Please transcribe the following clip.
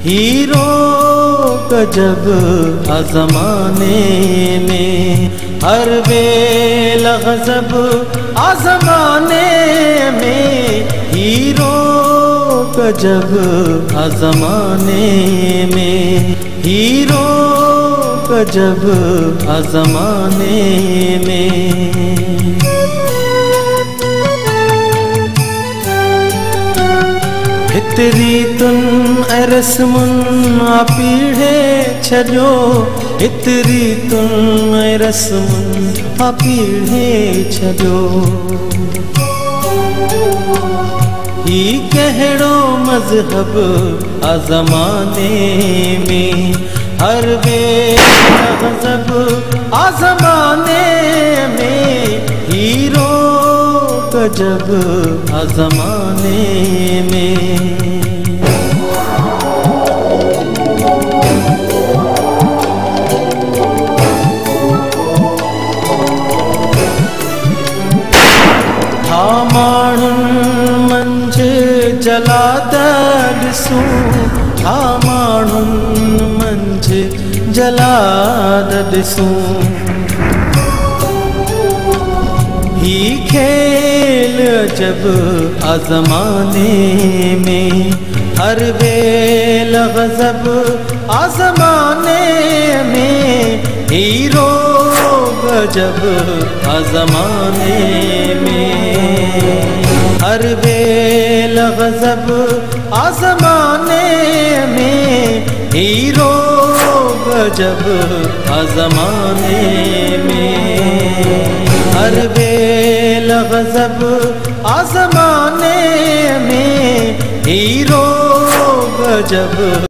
Hero गजब आज़माने में, हर बेला गजब आज़माने में। हीरो गजब आज़माने में, हीरो गजब आज़माने में। हितरी तुन रस्मुन पीढ़े छजो, हितरी तुन रस्मुन पीढ़े छजो। ही कहिड़ो मज़हब आज़माने में, हर बेला गज़ब आज़माने में। हीरो गजब आज़माने में। हा माण्हुनि मंझि जलाद ॾिसूं, हा माण्हुनि मंझि जलाद ॾिसूं। ही खेल जब आज़माने में, हर बेला गज़ब आज़माने में। हीरो गजब आज़माने में, हर बेला गज़ब आज़माने में। हीरो गजब आज़माने में, हर बेला गज़ब आज़माने में। हीरो गजब